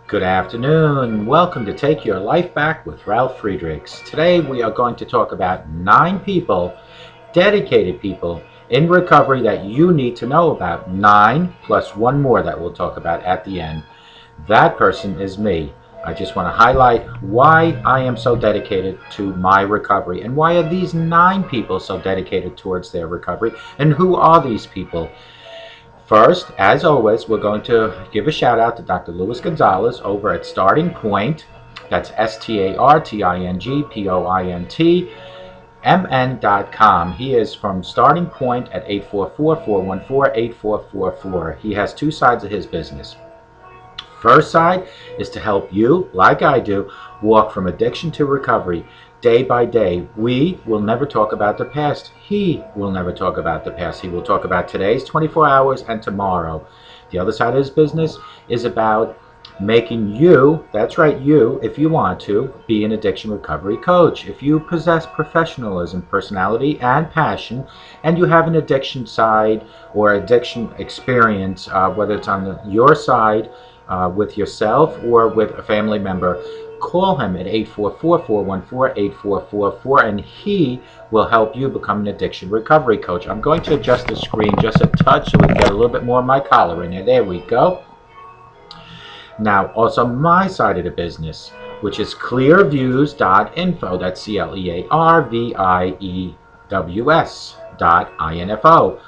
Good afternoon. Welcome to Take Your Life Back with Ralf Friedrichs. Today we are going to talk about 9 people, dedicated people in recovery that you need to know about. 9 plus one more that we'll talk about at the end. That person is me. I just want to highlight why I am so dedicated to my recovery and why are these 9 people so dedicated towards their recovery and who are these people. First, as always, we're going to give a shout out to Dr. Luis Gonzalez over at Starting Point. That's StartingPointMN.com. He is from Starting Point at 844-414-8444. He has 2 sides of his business. First side is to help you, like I do, walk from addiction to recovery day by day. We will never talk about the past. He will never talk about the past. He will talk about today's 24 hours and tomorrow. The other side of his business is about making you, that's right, you, if you want to, be an addiction recovery coach. If you possess professionalism, personality, and passion, and you have an addiction side or addiction experience, whether it's on your side, with yourself or with a family member, call him at 844-414-8444 and he will help you become an addiction recovery coach. I'm going to adjust the screen just a touch so we can get a little bit more of my collar in there. There we go. Now, also my side of the business, which is clearviews.info. That's CLEARVIEWS.info.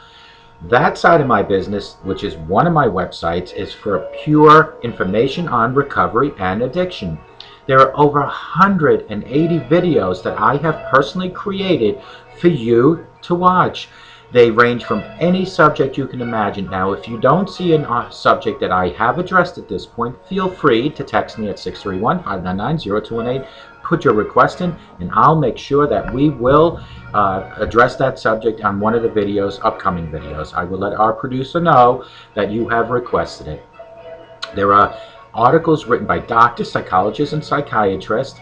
That side of my business, which is one of my websites, is for pure information on recovery and addiction. There are over 180 videos that I have personally created for you to watch. They range from any subject you can imagine. Now, if you don't see a subject that I have addressed at this point, feel free to text me at 631-599-0218. Put your request in, and I'll make sure that we will address that subject on one of the videos, upcoming videos. I will let our producer know that you have requested it. There are articles written by doctors, psychologists, and psychiatrists.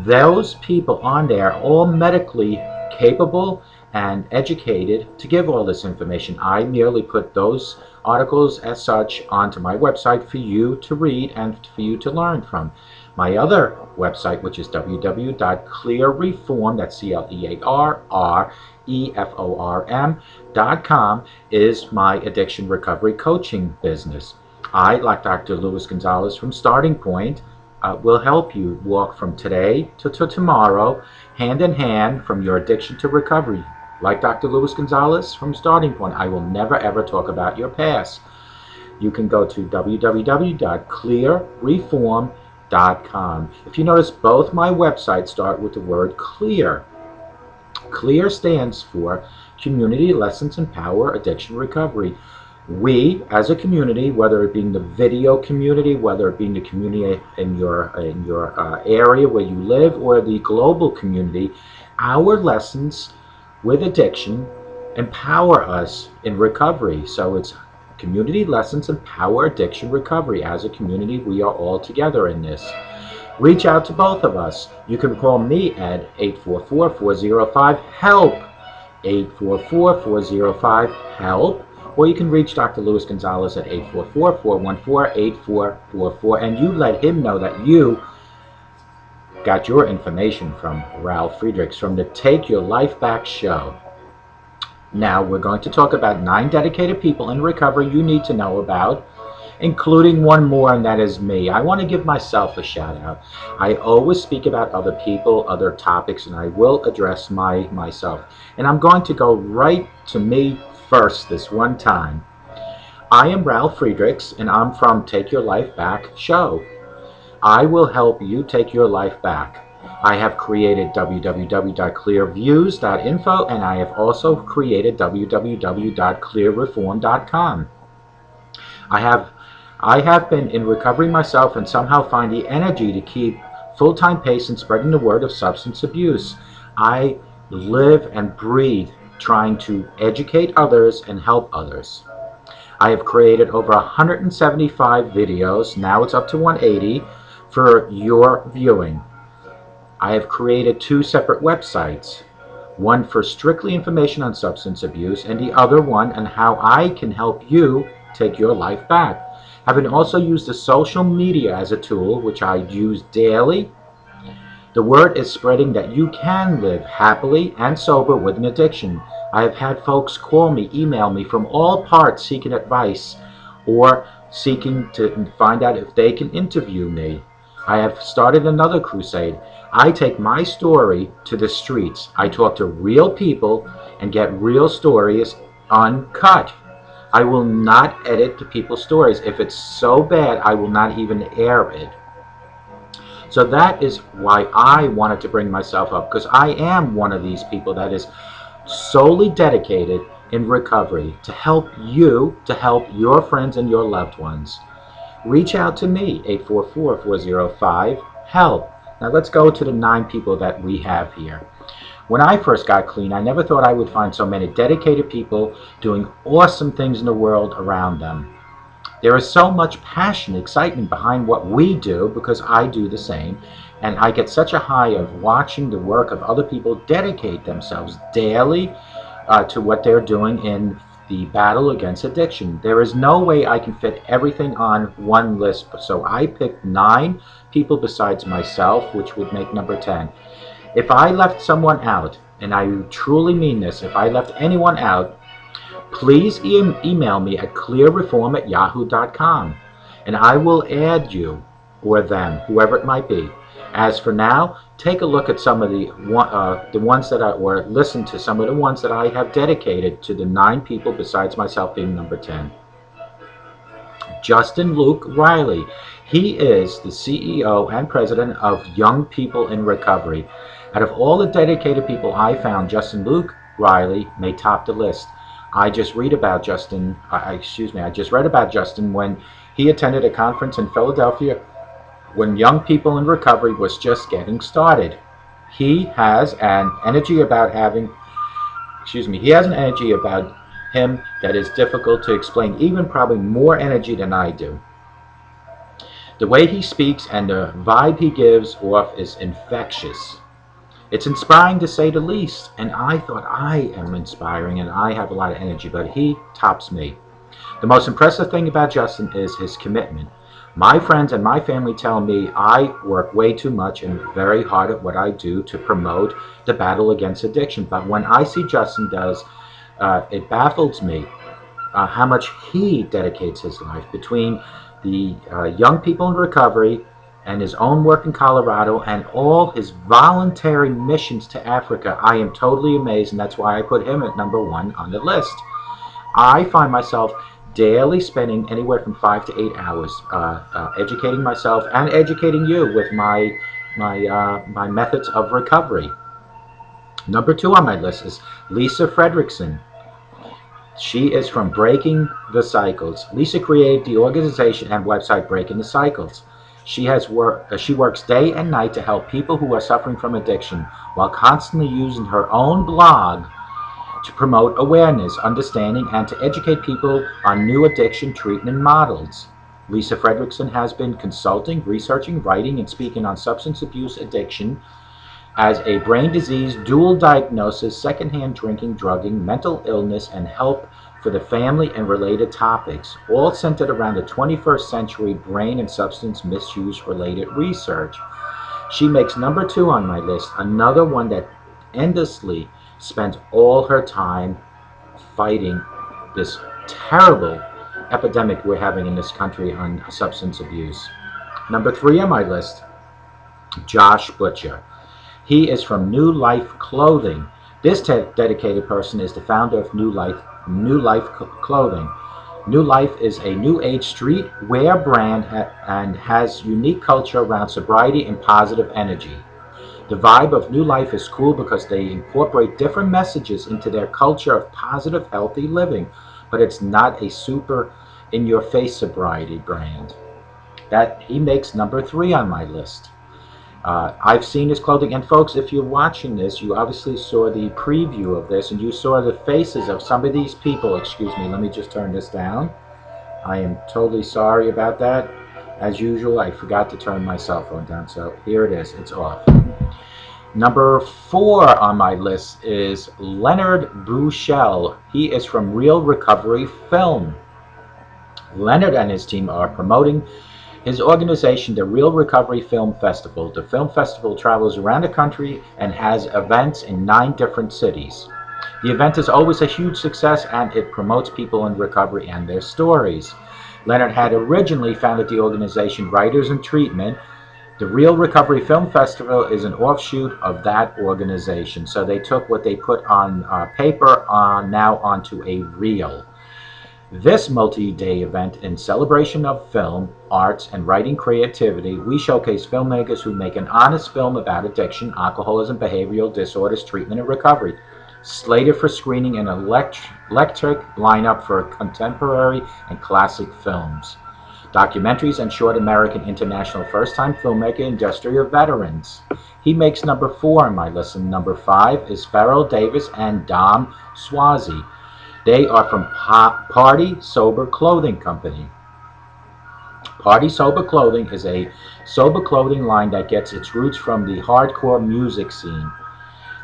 Those people on there are all medically capable and educated to give all this information. I merely put those articles as such onto my website for you to read and for you to learn from. My other website, which is www.clearreform, that's CLEARREFORM.com, is my addiction recovery coaching business. I, like Dr. Luis Gonzalez from Starting Point, will help you walk from today to tomorrow, hand in hand, from your addiction to recovery. Like Dr. Luis Gonzalez from Starting Point, I will never ever talk about your past. You can go to www.clearreform.com. If you notice, both my websites start with the word CLEAR. CLEAR stands for Community Lessons Empower Addiction Recovery. We, as a community, whether it be the video community, whether it be the community in your area where you live, or the global community, our lessons with addiction empower us in recovery. So it's Community Lessons Empower Addiction Recovery. As a community, we are all together in this. Reach out to both of us. You can call me at 844-405-HELP, 844-405-HELP, or you can reach Dr. Luis Gonzalez at 844-414-8444, and you let him know that you got your information from Ralf Friedrichs from the Take Your Life Back show. Now, we're going to talk about 9 dedicated people in recovery you need to know about, including one more, and that is me. I want to give myself a shout out. I always speak about other people, other topics, and I will address myself. And I'm going to go right to me first this one time. I am Ralf Friedrichs, and I'm from Take Your Life Back show. I will help you take your life back. I have created www.clearviews.info, and I have also created www.clearreform.com. I have been in recovery myself and somehow find the energy to keep full-time pace in spreading the word of substance abuse. I live and breathe trying to educate others and help others. I have created over 175 videos, now it's up to 180, for your viewing. I have created 2 separate websites, one for strictly information on substance abuse and the other one on how I can help you take your life back. I've been also used the social media as a tool, which I use daily. The word is spreading that you can live happily and sober with an addiction. I have had folks call me, email me from all parts seeking advice or seeking to find out if they can interview me. I have started another crusade. I take my story to the streets. I talk to real people and get real stories uncut. I will not edit the people's stories. If it's so bad, I will not even air it. So that is why I wanted to bring myself up, because I am one of these people that is solely dedicated in recovery to help you, to help your friends and your loved ones. Reach out to me, 844-405-HELP. Now let's go to the 9 people that we have here. When I first got clean, I never thought I would find so many dedicated people doing awesome things in the world around them. There is so much passion, excitement behind what we do, because I do the same, and I get such a high of watching the work of other people dedicate themselves daily to what they're doing in the battle against addiction. There is no way I can fit everything on one list, so I picked 9 people besides myself, which would make number 10. If I left someone out, and I truly mean this, if I left anyone out, please email me at clearreform@yahoo.com, and I will add you or them, whoever it might be. As for now, take a look at some of the ones that or listen to some of the ones that I have dedicated to the 9 people besides myself being number 10. Justin Luke Riley. He is the CEO and president of Young People in Recovery. Out of all the dedicated people I found, Justin Luke Riley may top the list. I just read about Justin. I just read about Justin when he attended a conference in Philadelphia when Young People in Recovery was just getting started. He has an energy about him that is difficult to explain, even probably more energy than I do. The way he speaks and the vibe he gives off is infectious. It's inspiring to say the least, and I thought I am inspiring and I have a lot of energy, but he tops me. The most impressive thing about Justin is his commitment. My friends and my family tell me I work way too much and very hard at what I do to promote the battle against addiction, but when I see Justin does, it baffles me how much he dedicates his life between the Young People in Recovery and his own work in Colorado and all his voluntary missions to Africa. I am totally amazed, and that's why I put him at number 1 on the list. I find myself daily spending anywhere from 5 to 8 hours educating myself and educating you with my methods of recovery. Number 2 on my list is Lisa Fredrickson. She is from Breaking the Cycles. Lisa created the organization and website Breaking the Cycles. She works day and night to help people who are suffering from addiction while constantly using her own blog to promote awareness, understanding, and to educate people on new addiction treatment models. Lisa Fredrickson has been consulting, researching, writing, and speaking on substance abuse addiction as a brain disease, dual diagnosis, secondhand drinking, drugging, mental illness, and help for the family and related topics, all centered around the 21st century brain and substance misuse related research. She makes number 2 on my list, another one that endlessly spends all her time fighting this terrible epidemic we're having in this country on substance abuse. Number 3 on my list, Josh Butcher. He is from New Life Clothing. This dedicated person is the founder of New Life Clothing. New Life is a new age streetwear brand and has unique culture around sobriety and positive energy. The vibe of New Life is cool because they incorporate different messages into their culture of positive, healthy living, but it's not a super in-your-face sobriety brand. That he makes number 3 on my list. I've seen his clothing, and folks, if you're watching this, you obviously saw the preview of this, and you saw the faces of some of these people. Excuse me, let me just turn this down. I am totally sorry about that. As usual, I forgot to turn my cell phone down, so here it is, it's off. Number 4 on my list is Leonard Bushell. He is from Real Recovery Film. Leonard and his team are promoting his organization, the Real Recovery Film Festival. The film festival travels around the country and has events in 9 different cities. The event is always a huge success, and it promotes people in recovery and their stories. Leonard had originally founded the organization Writers in Treatment. The Real Recovery Film Festival is an offshoot of that organization. So they took what they put on paper now onto a reel. This multi-day event, in celebration of film, arts, and writing creativity, we showcase filmmakers who make an honest film about addiction, alcoholism, behavioral disorders, treatment, and recovery. Slated for screening an electric lineup for contemporary and classic films, documentaries, and short American international first-time filmmaker, industrial veterans. He makes number 4 on my list, and number 5 is Farrell Davis and Dom Swazi. They are from Party Sober Clothing Company. Party Sober Clothing is a sober clothing line that gets its roots from the hardcore music scene.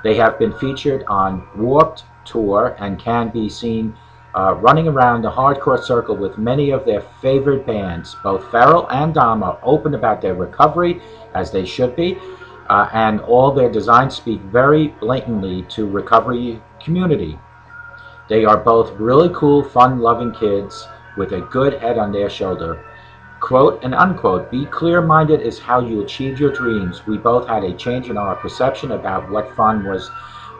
They have been featured on Warped Tour and can be seen running around the hardcore circle with many of their favorite bands. Both Farrell and Dom are open about their recovery, as they should be, and all their designs speak very blatantly to recovery community. They are both really cool, fun-loving kids with a good head on their shoulder. Quote and unquote, be clear-minded is how you achieve your dreams. We both had a change in our perception about what fun was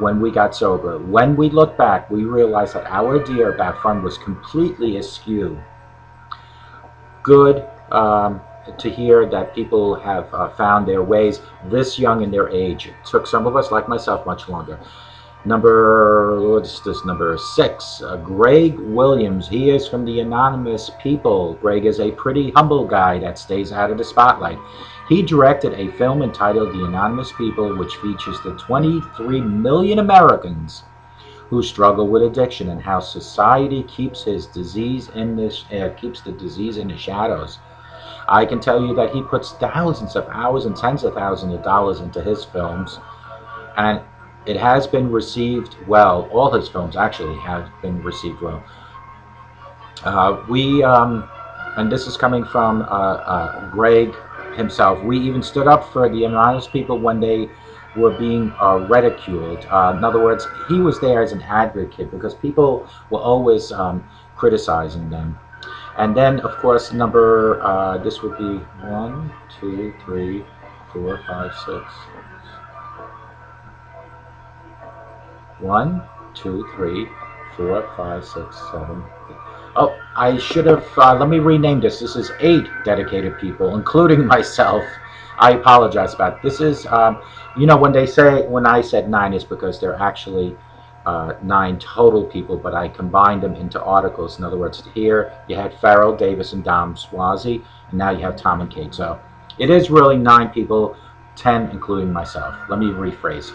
when we got sober. When we look back, we realized that our idea about fun was completely askew. Good to hear that people have found their ways this young in their age. It took some of us, like myself, much longer. What's this, number 6, Greg Williams. He is from the Anonymous People. Greg is a pretty humble guy that stays out of the spotlight. He directed a film entitled The Anonymous People, which features the 23 million Americans who struggle with addiction and how society keeps the disease in the shadows. I can tell you that he puts thousands of hours and tens of thousands of dollars into his films, and it has been received well. All his films actually have been received well. And this is coming from Greg himself. We even stood up for the Anonymous People when they were being ridiculed. In other words, he was there as an advocate because people were always criticizing them. And then, of course, this would be 1, 2, 3, 4, 5, 6. 1, 2, 3, 4, 5, 6, 7. Oh, I should have, let me rename this. This is 8 dedicated people, including myself. I apologize about it. This is, when I said 9, it's because they're actually 9 total people, but I combined them into articles. In other words, here you had Farrell, Davis, and Dom Swazi, and now you have Tom and Kate. So it is really 9 people, 10 including myself. Let me rephrase.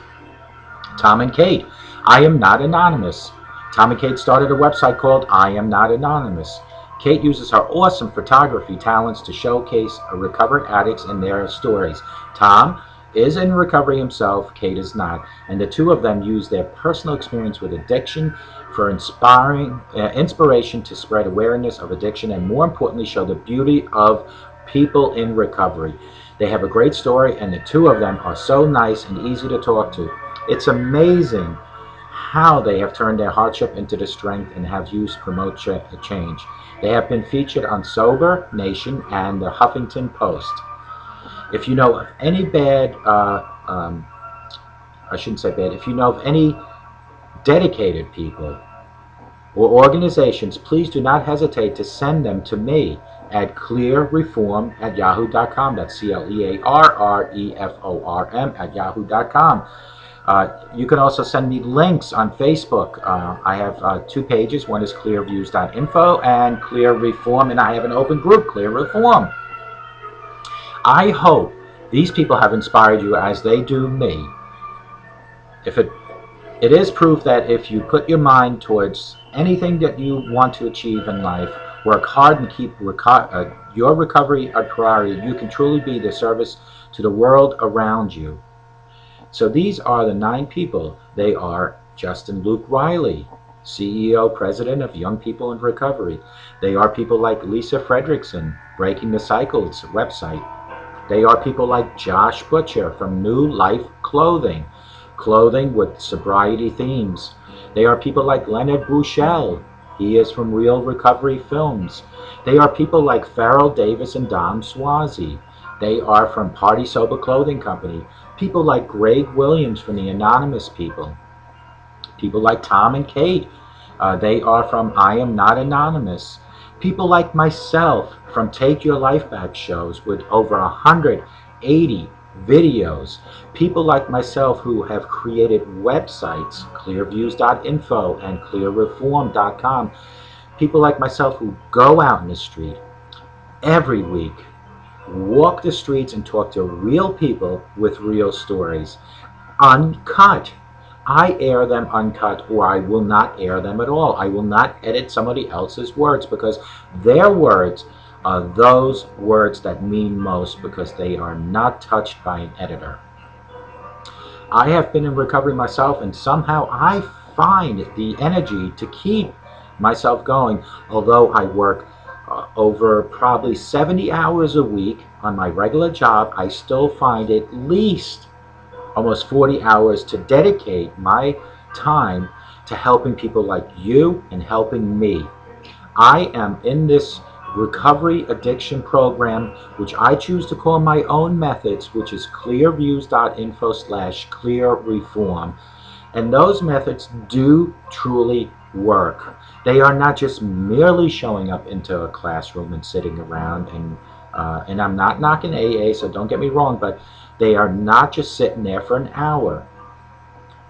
Tom and Kate. I am not anonymous. Tom and Kate started a website called I Am Not Anonymous. Kate uses her awesome photography talents to showcase recovered addicts and their stories. Tom is in recovery himself, Kate is not, and the two of them use their personal experience with addiction for inspiration to spread awareness of addiction and, more importantly, show the beauty of people in recovery. They have a great story, and the two of them are so nice and easy to talk to. It's amazing how they have turned their hardship into the strength and have used to promote change. They have been featured on Sober Nation and the Huffington Post. If you know of any if you know of any dedicated people or organizations, please do not hesitate to send them to me at clearreform@yahoo.com. That's CLEARREFORM@yahoo.com. You can also send me links on Facebook. I have 2 pages. One is clearviews.info and Clear Reform, and I have an open group, Clear Reform. I hope these people have inspired you as they do me. It is proof that if you put your mind towards anything that you want to achieve in life, work hard and keep your recovery a priority, you can truly be the service to the world around you. So these are the 9 people. They are Justin Luke Riley, CEO, President of Young People in Recovery. They are people like Lisa Fredrickson, Breaking the Cycles website. They are people like Josh Butcher from New Life Clothing, clothing with sobriety themes. They are people like Leonard Bouchel. He is from Real Recovery Films. They are people like Farrell Davis and Dom Swazi. They are from Party Sober Clothing Company. People like Greg Williams from the Anonymous People. People like Tom and Kate. They are from I Am Not Anonymous. People like myself from Take Your Life Back shows with over 180 videos. People like myself who have created websites, clearviews.info and clearreform.com. People like myself who go out in the street every week, walk the streets and talk to real people with real stories, uncut. I air them uncut, or I will not air them at all. I will not edit somebody else's words, because their words are those words that mean most, because they are not touched by an editor. I have been in recovery myself, and somehow I find the energy to keep myself going, although I work over probably 70 hours a week on my regular job. I still find at least almost 40 hours to dedicate my time to helping people like you and helping me. I am in this recovery addiction program, which I choose to call my own methods, which is clearviews.info/clearreform. And those methods do truly work. They are not just merely showing up into a classroom and sitting around, and I'm not knocking AA, so don't get me wrong, but they are not just sitting there for an hour.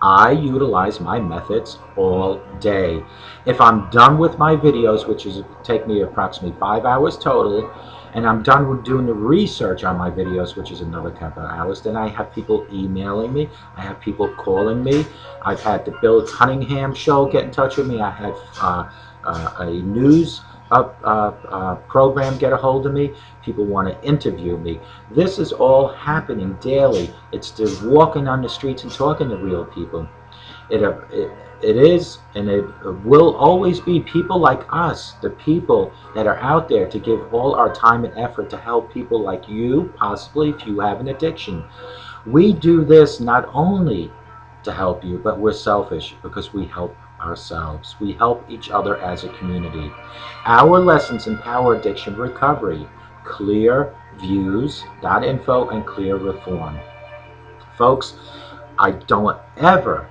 I utilize my methods all day. If I'm done with my videos, which is take me approximately 5 hours total, and I'm done with doing the research on my videos, which is another couple of hours, then I have people emailing me. I have people calling me. I've had the Bill Cunningham show get in touch with me. I had a news program get a hold of me. People want to interview me. This is all happening daily. It's just walking on the streets and talking to real people. It is, and it will always be people like us, the people that are out there to give all our time and effort to help people like you, possibly if you have an addiction. We do this not only to help you, but we're selfish because we help ourselves. We help each other as a community. Our lessons empower addiction recovery. Clearviews.info and Clear Reform. Folks, I don't ever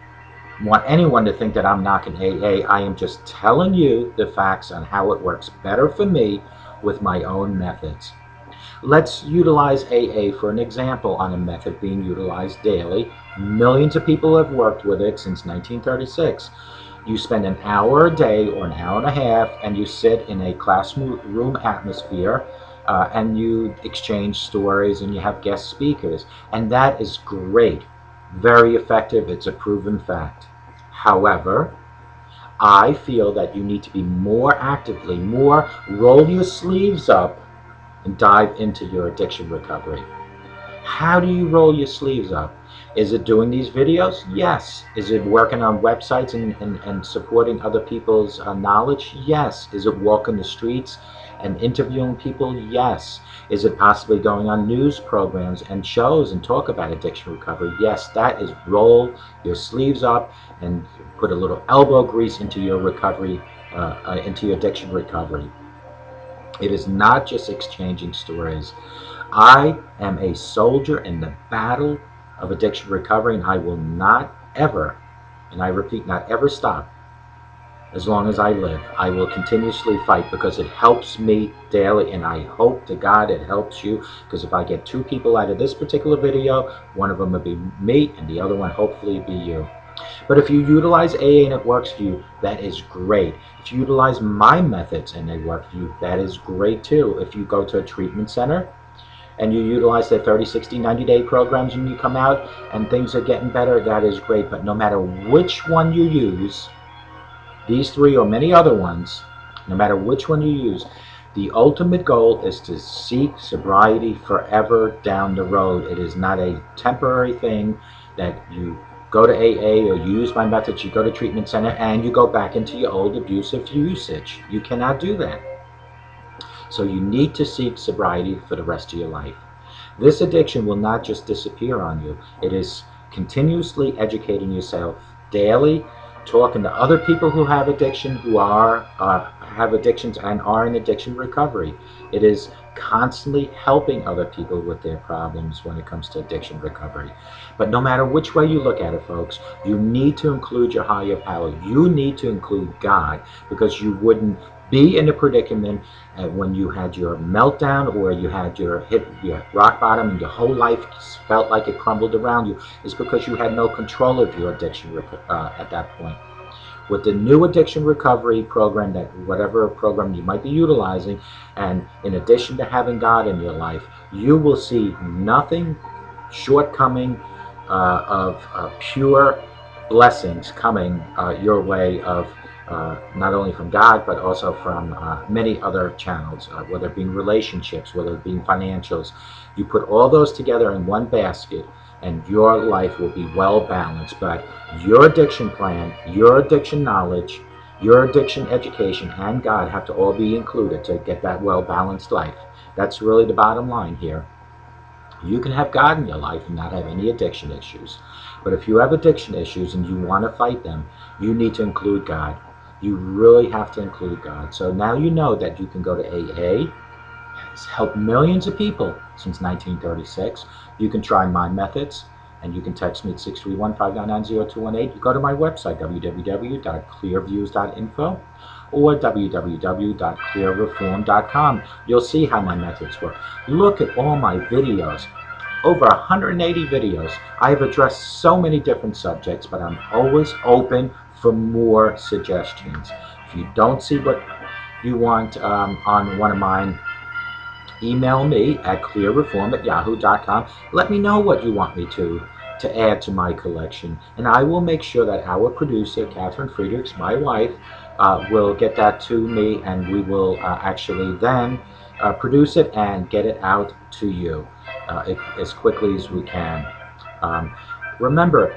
want anyone to think that I'm knocking AA. I am just telling you the facts on how it works better for me with my own methods. Let's utilize AA for an example on a method being utilized daily. Millions of people have worked with it since 1936. You spend an hour a day or an hour and a half, and you sit in a classroom atmosphere, and you exchange stories, and you have guest speakers. And that is great. Very effective. It's a proven fact. However, I feel that you need to be more actively, more roll your sleeves up and dive into your addiction recovery. How do you roll your sleeves up? Is it doing these videos? Yes. Is it working on websites and supporting other people's knowledge? Yes. Is it walking the streets and interviewing people? Yes. Is it possibly going on news programs and shows and talk about addiction recovery? Yes. That is roll your sleeves up and put a little elbow grease into your recovery, into your addiction recovery. It is not just exchanging stories. I am a soldier in the battle of addiction recovery, and I will not ever, and I repeat, not ever stop. As long as I live, I will continuously fight, because it helps me daily, and I hope to God it helps you, because if I get 2 people out of this particular video, one of them will be me, and the other one hopefully be you. But if you utilize AA and it works for you, that is great. If you utilize my methods and they work for you, that is great too. If you go to a treatment center and you utilize their 30, 60, 90-day programs and you come out and things are getting better, that is great. But no matter which one you use, these 3 or many other ones, no matter which one you use, the ultimate goal is to seek sobriety forever down the road. It is not a temporary thing that you go to AA or use my methods, you go to treatment center and you go back into your old abusive usage. You cannot do that. So you need to seek sobriety for the rest of your life. This addiction will not just disappear on you. It is continuously educating yourself daily, talking to other people who have addiction, who have addictions and are in addiction recovery. It is constantly helping other people with their problems when it comes to addiction recovery. But no matter which way you look at it, folks, you need to include your higher power. You need to include God, because you wouldn't be in a predicament when you had your meltdown, or you had your rock bottom and your whole life felt like it crumbled around you, is because you had no control of your addiction at that point. With the new addiction recovery program, that whatever program you might be utilizing, and in addition to having God in your life, you will see nothing shortcoming of pure blessings coming your way, of not only from God, but also from many other channels, whether it be relationships, whether it be financials. You put all those together in one basket, and your life will be well balanced. But your addiction plan, your addiction knowledge, your addiction education, and God have to all be included to get that well balanced life. That's really the bottom line here. You can have God in your life and not have any addiction issues. But if you have addiction issues and you want to fight them, you need to include God. You really have to include God. So now you know that you can go to AA. It's helped millions of people since 1936. You can try my methods, and you can text me at 631-599-0218. You go to my website, www.clearviews.info, or www.clearreform.com. You'll see how my methods work. Look at all my videos. Over 180 videos. I have addressed so many different subjects, but I'm always open for more suggestions. If you don't see what you want on one of mine, email me at clearreform@yahoo.com. Let me know what you want me to add to my collection, and I will make sure that our producer, Ralf Friedrichs, my wife, will get that to me, and we will actually then produce it and get it out to you as quickly as we can. Remember,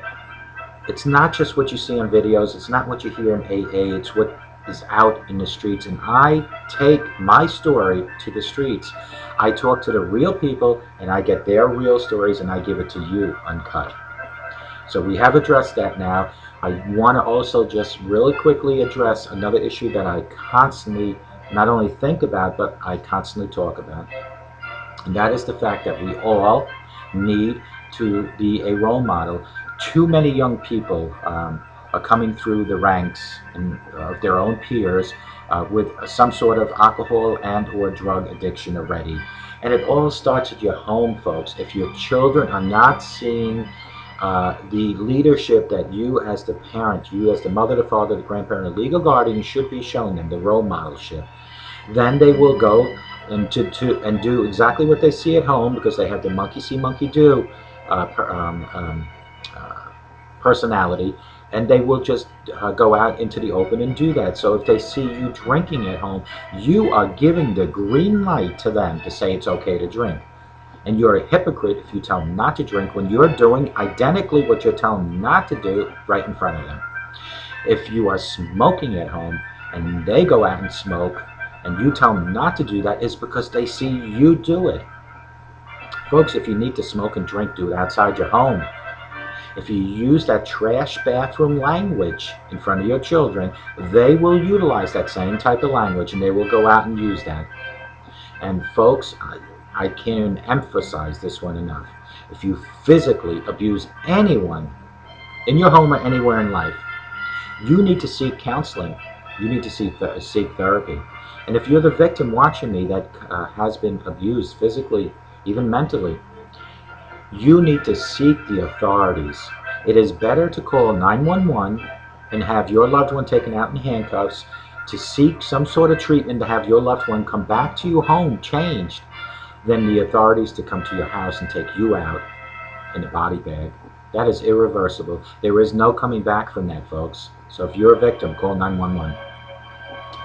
it's not just what you see on videos, it's not what you hear in AA, it's what is out in the streets. And I take my story to the streets. I talk to the real people, and I get their real stories, and I give it to you uncut. So we have addressed that now. I want to also just really quickly address another issue that I constantly not only think about, but I constantly talk about. And that is the fact that we all need to be a role model. Too many young people are coming through the ranks of their own peers with some sort of alcohol and or drug addiction already. And it all starts at your home, folks. If your children are not seeing the leadership that you as the parent, you as the mother, the father, the grandparent, the legal guardian should be showing them, the role modelship, then they will go and do exactly what they see at home, because they have the monkey see, monkey do personality, and they will just go out into the open and do that. So if they see you drinking at home, you are giving the green light to them to say it's okay to drink. And you're a hypocrite if you tell them not to drink when you're doing identically what you're telling them not to do right in front of them. If you are smoking at home and they go out and smoke, and you tell them not to do that, is because they see you do it. Folks, if you need to smoke and drink, do it outside your home. If you use that trash bathroom language in front of your children, they will utilize that same type of language, and they will go out and use that. And folks, I can't emphasize this one enough. If you physically abuse anyone in your home or anywhere in life, you need to seek counseling. You need to seek therapy. And if you're the victim watching me that has been abused physically, even mentally, you need to seek the authorities. It is better to call 911 and have your loved one taken out in handcuffs, to seek some sort of treatment, to have your loved one come back to your home changed, than the authorities to come to your house and take you out in a body bag. That is irreversible. There is no coming back from that, folks. So if you're a victim, call 911.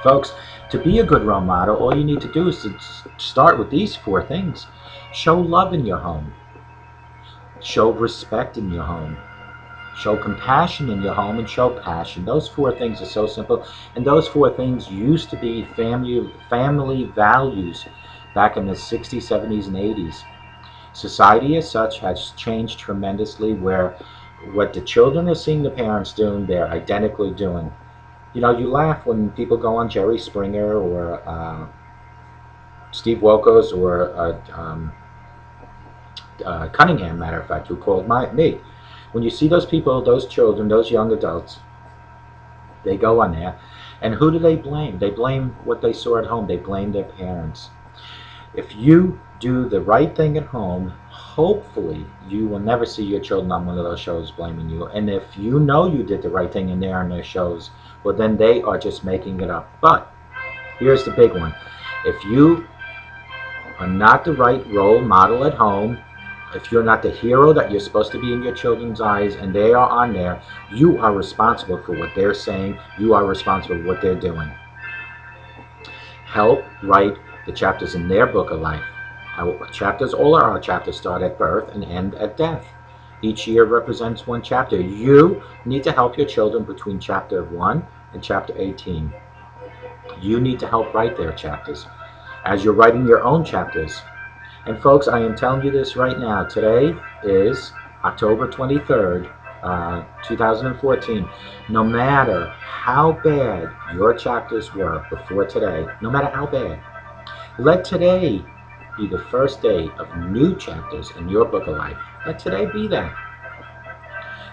Folks, to be a good role model, all you need to do is to start with these 4 things. Show love in your home. Show respect in your home. Show compassion in your home and show passion. Those four things are so simple, and those four things used to be family values back in the 60s, 70s, and 80s. Society as such has changed tremendously, where what the children are seeing the parents doing, they're identically doing. You know, you laugh when people go on Jerry Springer or Steve Wilkos or Cunningham, matter of fact, who called me. When you see those people, those children, those young adults, they go on there, and who do they blame? They blame what they saw at home. They blame their parents. If you do the right thing at home, hopefully you will never see your children on one of those shows blaming you. And if you know you did the right thing and they're on their shows, well, then they are just making it up. But here's the big one. If you are not the right role model at home, if you're not the hero that you're supposed to be in your children's eyes and they are on there, you are responsible for what they're saying. You are responsible for what they're doing. Help write the chapters in their book of life. All our chapters start at birth and end at death. Each year represents one chapter. You need to help your children between chapter 1 and chapter 18. You need to help write their chapters as you're writing your own chapters. And folks, I am telling you this right now. Today is October 23rd, 2014. No matter how bad your chapters were before today, no matter how bad, let today be the first day of new chapters in your book of life. Let today be that.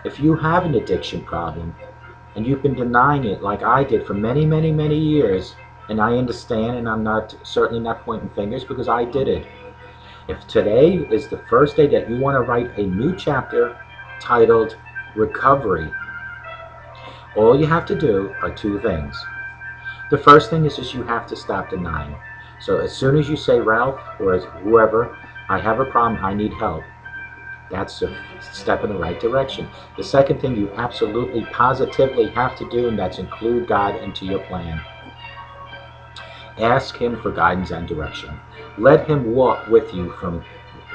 If you have an addiction problem and you've been denying it like I did for many, many, many years, and I understand, and I'm certainly not pointing fingers because I did it. If today is the first day that you want to write a new chapter titled Recovery, all you have to do are two things. The first thing is just you have to stop denying. So as soon as you say, Ralph, or whoever, I have a problem, I need help, that's a step in the right direction. The second thing you absolutely, positively have to do, and that's include God into your plan. Ask Him for guidance and direction. Let Him walk with you from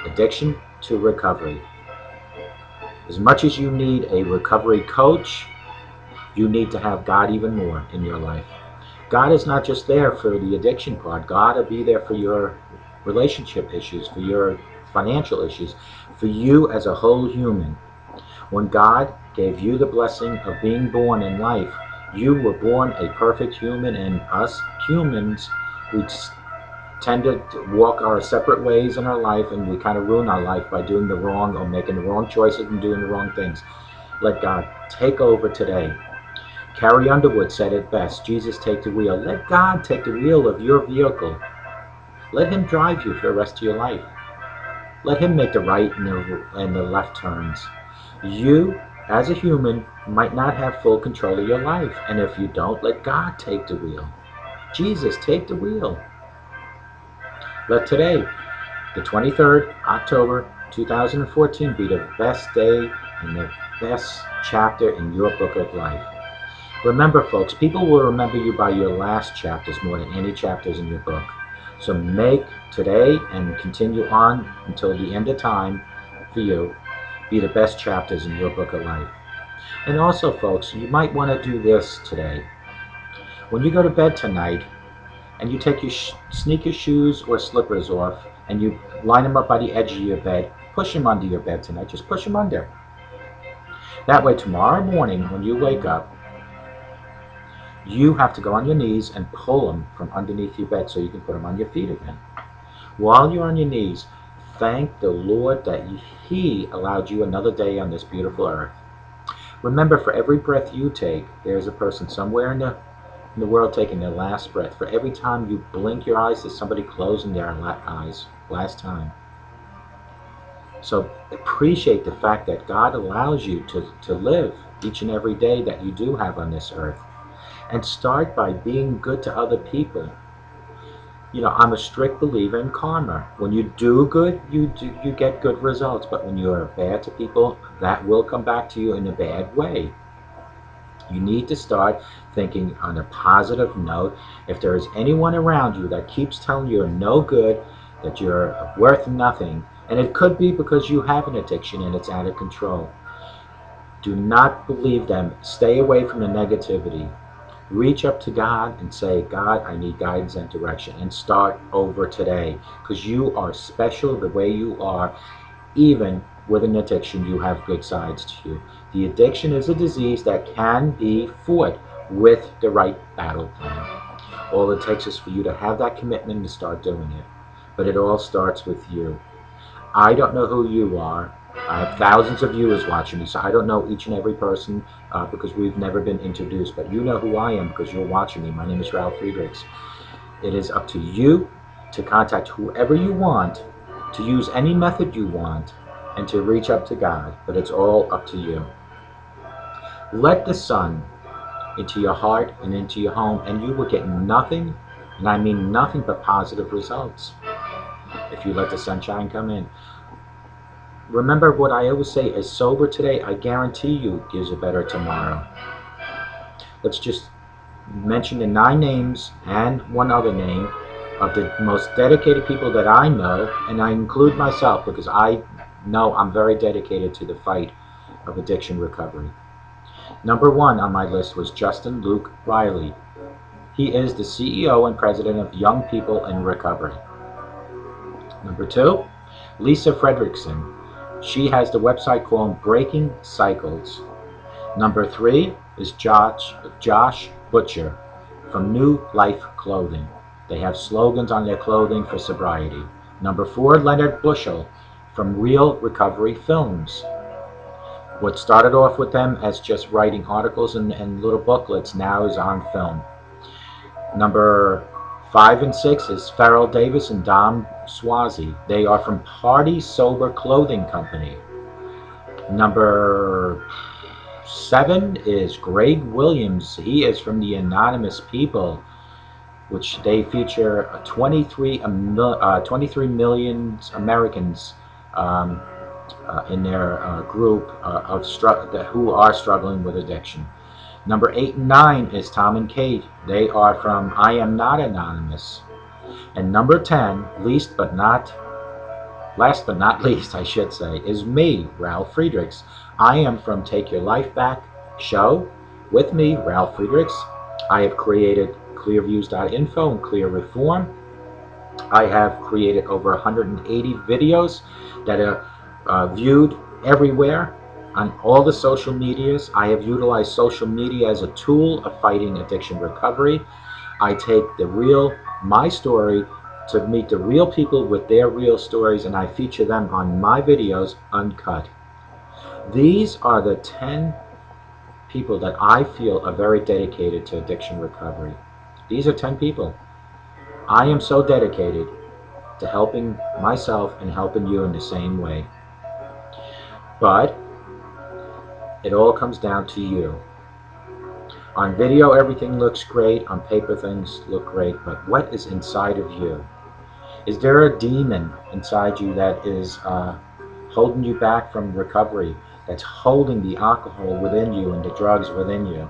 addiction to recovery. As much as you need a recovery coach, you need to have God even more in your life. God is not just there for the addiction part. God will be there for your relationship issues, for your financial issues, for you as a whole human. When God gave you the blessing of being born in life, you were born a perfect human, and us humans, we tend to walk our separate ways in our life, and we kind of ruin our life by doing the wrong or making the wrong choices and doing the wrong things. Let God take over today. Carrie Underwood said it best, Jesus, take the wheel. Let God take the wheel of your vehicle. Let Him drive you for the rest of your life. Let Him make the right and the left turns. You, as a human, might not have full control of your life. And if you don't, let God take the wheel. Jesus, take the wheel. Let today, the 23rd October 2014, be the best day and the best chapter in your book of life. Remember, folks, people will remember you by your last chapters more than any chapters in your book. So make today and continue on until the end of time for you be the best chapters in your book of life. And also, folks, you might want to do this today. When you go to bed tonight and you take your sneaker shoes or slippers off and you line them up by the edge of your bed, push them under your bed tonight. Just push them under. That way, tomorrow morning when you wake up, you have to go on your knees and pull them from underneath your bed so you can put them on your feet again. While you're on your knees, thank the Lord that He allowed you another day on this beautiful earth. Remember, for every breath you take, there's a person somewhere in the world taking their last breath. For every time you blink your eyes, there's somebody closing their eyes last time. So appreciate the fact that God allows you to live each and every day that you do have on this earth. And start by being good to other people. You know, I'm a strict believer in karma. When you do good, you get good results. But when you are bad to people, that will come back to you in a bad way. You need to start thinking on a positive note. If there is anyone around you that keeps telling you you're no good, that you're worth nothing, and it could be because you have an addiction and it's out of control, Do not believe them. Stay away from the negativity. Reach up to God and say, God, I need guidance and direction, and start over today, because you are special the way you are. Even with an addiction, you have good sides to you. The addiction is a disease that can be fought with the right battle plan. All it takes is for you to have that commitment and start doing it. But it all starts with you. I don't know who you are. I have thousands of viewers watching me, so I don't know each and every person because we've never been introduced. But you know who I am because you're watching me. My name is Ralf Friedrichs. It is up to you to contact whoever you want, to use any method you want, and to reach up to God. But it's all up to you. Let the sun into your heart and into your home, and you will get nothing, and I mean nothing but positive results if you let the sunshine come in. Remember what I always say, is sober today, I guarantee you gives a better tomorrow. Let's just mention the 9 names and one other name of the most dedicated people that I know, and I include myself because I know I'm very dedicated to the fight of addiction recovery. Number 1 on my list was Justin Luke Riley. He is the CEO and president of Young People in Recovery. Number 2, Lisa Fredrickson. She has the website called Breaking Cycles. Number 3 is Josh Butcher from New Life Clothing. They have slogans on their clothing for sobriety. Number 4, Leonard Bushell from Real Recovery Films. What started off with them as just writing articles and little booklets now is on film. Number 5 and 6 is Farrell Davis and Dom Swazi. They are from Party Sober Clothing Company. Number 7 is Greg Williams. He is from the Anonymous People, which they feature 23 million Americans in their group who are struggling with addiction. Number 8 and 9 is Tom and Kate. They are from I Am Not Anonymous. And number 10, last but not least, I should say, is me, Ralf Friedrichs. I am from Take Your Life Back show with me, Ralf Friedrichs. I have created clearviews.info and Clear Reform. I have created over 180 videos that are viewed everywhere on all the social medias. I have utilized social media as a tool of fighting addiction recovery. I take my story to meet the real people with their real stories, and I feature them on my videos uncut. These are the 10 people that I feel are very dedicated to addiction recovery. These are 10 people. I am so dedicated to helping myself and helping you in the same way. But it all comes down to you. On video, everything looks great. On paper, things look great. But what is inside of you? Is there a demon inside you that is holding you back from recovery, that's holding the alcohol within you and the drugs within you?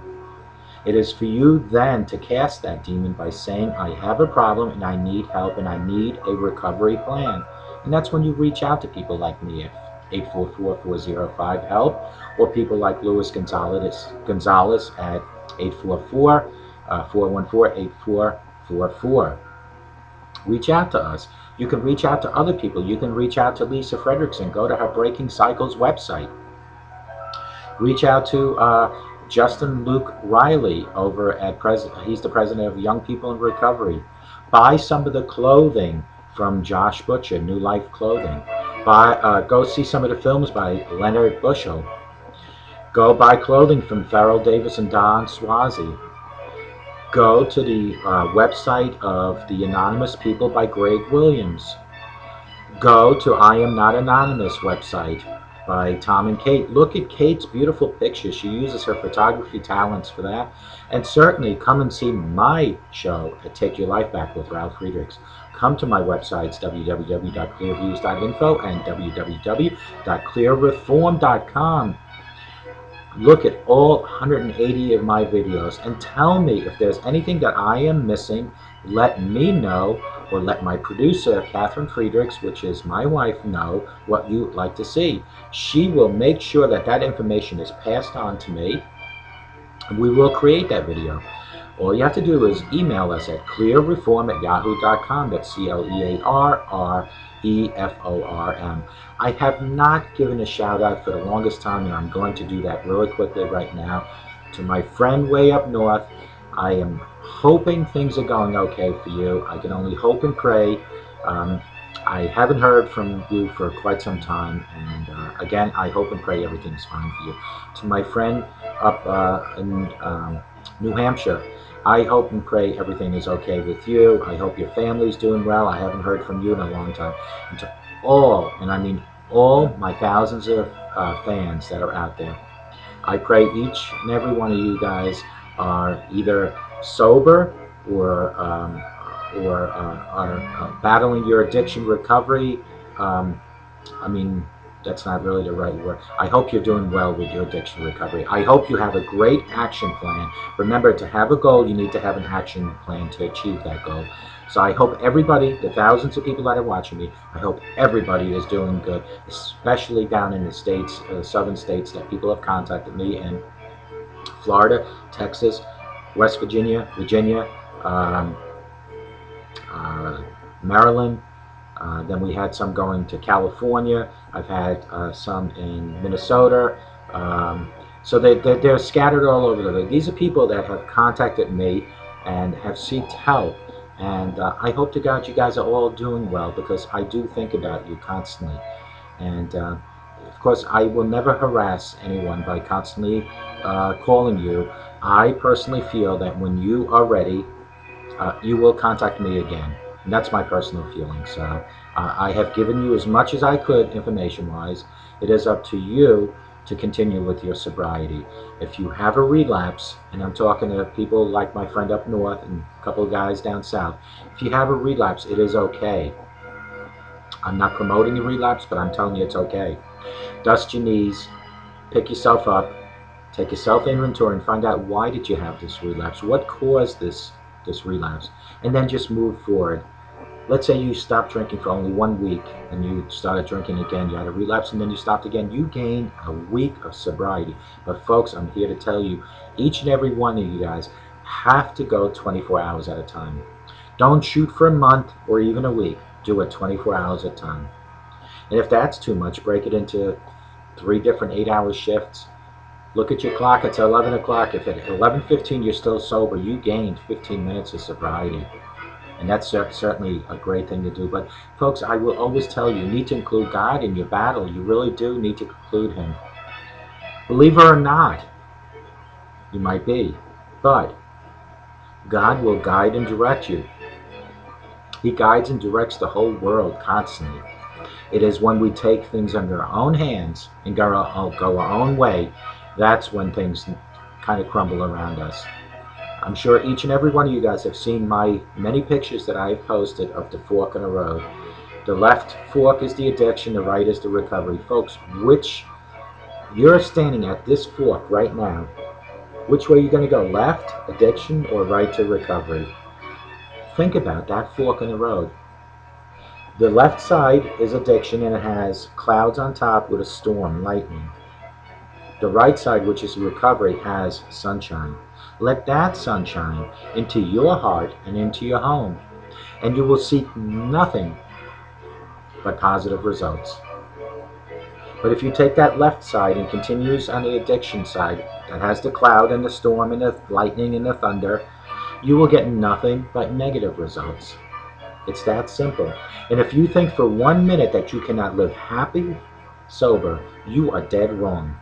It is for you then to cast that demon by saying, I have a problem and I need help and I need a recovery plan. And that's when you reach out to people like me at 844-405-HELP, or people like Luis Gonzalez at 844-414-8444. Reach out to us. You can reach out to other people. You can reach out to Lisa Fredrickson. Go to her Breaking Cycles website. Reach out to Justin Luke Riley over at he's the president of Young People in Recovery. Buy some of the clothing from Josh Butcher, New Life Clothing. Go see some of the films by Leonard Bushell. Go buy clothing from Farrell Davis and Don Swazi. Go to the website of the Anonymous People by Greg Williams. Go to I Am Not Anonymous website by Tom and Kate. Look at Kate's beautiful pictures. She uses her photography talents for that. And certainly come and see my show at Take Your Life Back with Ralf Friedrichs. Come to my websites, www.clearviews.info and www.clearreform.com. Look at all 180 of my videos and tell me if there's anything that I am missing. Let me know. or let my producer, Catherine Friedrichs, which is my wife, know what you'd like to see. She will make sure that that information is passed on to me, and we will create that video. All you have to do is email us at clearreform@yahoo.com. That's CLEARREFORM. I have not given a shout out for the longest time, and I'm going to do that really quickly right now. To my friend way up north, I am hoping things are going okay for you. I can only hope and pray. I haven't heard from you for quite some time, and again, I hope and pray everything's fine for you. To my friend up in New Hampshire, I hope and pray everything is okay with you. I hope your family's doing well. I haven't heard from you in a long time. And to all, and I mean all my thousands of fans that are out there, I pray each and every one of you guys are either sober or are battling your addiction recovery. I mean, that's not really the right word. I hope you're doing well with your addiction recovery. I hope you have a great action plan. Remember, to have a goal, you need to have an action plan to achieve that goal. So I hope everybody, the thousands of people that are watching me, I hope everybody is doing good, especially down in the states, southern states that people have contacted me in: Florida, Texas, West Virginia, um, Maryland. Then we had some going to California. I've had some in Minnesota. So they're scattered all over the place. These are people that have contacted me and have sought help. And I hope to God you guys are all doing well, because I do think about you constantly. And of course, I will never harass anyone by constantly calling you. I personally feel that when you are ready, you will contact me again. And that's my personal feeling. So I have given you as much as I could information-wise. It is up to you to continue with your sobriety. If you have a relapse, and I'm talking to people like my friend up north and a couple of guys down south, if you have a relapse, it is okay. I'm not promoting a relapse, but I'm telling you it's okay. Dust your knees, pick yourself up, take a self-inventory and find out, why did you have this relapse? What caused this relapse? And then just move forward. Let's say you stopped drinking for only 1 week and you started drinking again. You had a relapse and then you stopped again. You gained a week of sobriety. But folks, I'm here to tell you, each and every one of you guys have to go 24 hours at a time. Don't shoot for a month or even a week. Do it 24 hours at a time. And if that's too much, break it into 3 different 8-hour shifts. Look at your clock. It's 11 o'clock. If at 11:15 you're still sober, you gained 15 minutes of sobriety. And that's certainly a great thing to do. But folks, I will always tell you, you need to include God in your battle. You really do need to include Him. Believe it or not, you might be, but God will guide and direct you. He guides and directs the whole world constantly. It is when we take things under our own hands and go our own way, that's when things kind of crumble around us. I'm sure each and every one of you guys have seen my many pictures that I've posted of the fork in the road. The left fork is the addiction, the right is the recovery. Folks, you're standing at this fork right now. Which way are you going to go? Left, addiction, or right to recovery? Think about that fork in the road. The left side is addiction, and it has clouds on top with a storm, lightning. The right side, which is recovery, has sunshine. Let that sunshine into your heart and into your home, and you will seek nothing but positive results. But if you take that left side and continues on the addiction side, that has the cloud and the storm and the lightning and the thunder, you will get nothing but negative results. It's that simple. And if you think for 1 minute that you cannot live happy, sober, you are dead wrong.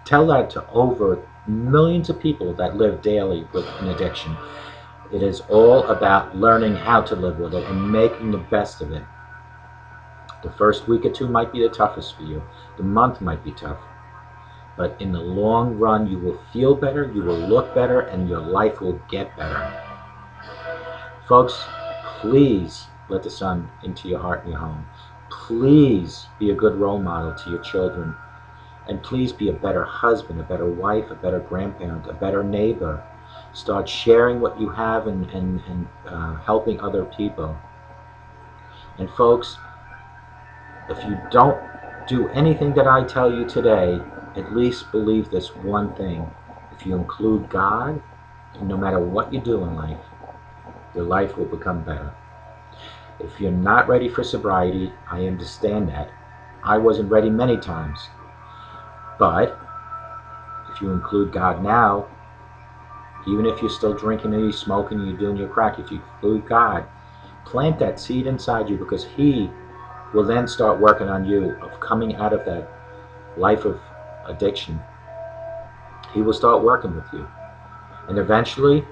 Tell that to over millions of people that live daily with an addiction. It is all about learning how to live with it and making the best of it. The first week or two might be the toughest for you. The month might be tough. But in the long run, you will feel better, you will look better, and your life will get better. Folks, please let the sun into your heart and your home. Please be a good role model to your children. And please be a better husband, a better wife, a better grandparent, a better neighbor. Start sharing what you have and helping other people. And folks, if you don't do anything that I tell you today, at least believe this one thing. If you include God, no matter what you do in life, your life will become better. If you're not ready for sobriety, I understand that. I wasn't ready many times. But if you include God now, even if you're still drinking and you're smoking and you're doing your crack, if you include God, plant that seed inside you, because He will then start working on you of coming out of that life of addiction. He will start working with you. And eventually,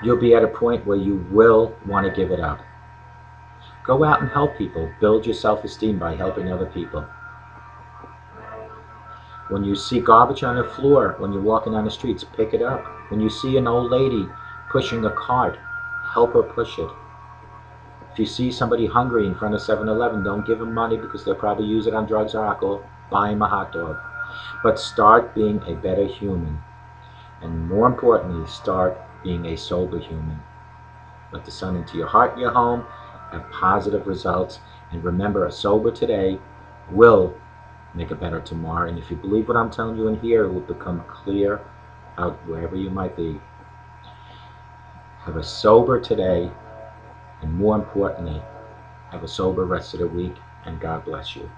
you'll be at a point where you will want to give it up. Go out and help people. Build your self-esteem by helping other people. When you see garbage on the floor, when you're walking on the streets, pick it up. When you see an old lady pushing a cart, help her push it. If you see somebody hungry in front of 7-Eleven, don't give them money, because they'll probably use it on drugs or alcohol. Buy them a hot dog. But start being a better human. And more importantly, start being a sober human. Let the sun into your heart and your home, have positive results, and remember, a sober today will make a better tomorrow. And if you believe what I'm telling you in here, it will become clear out wherever you might be. Have a sober today, and more importantly, have a sober rest of the week, and God bless you.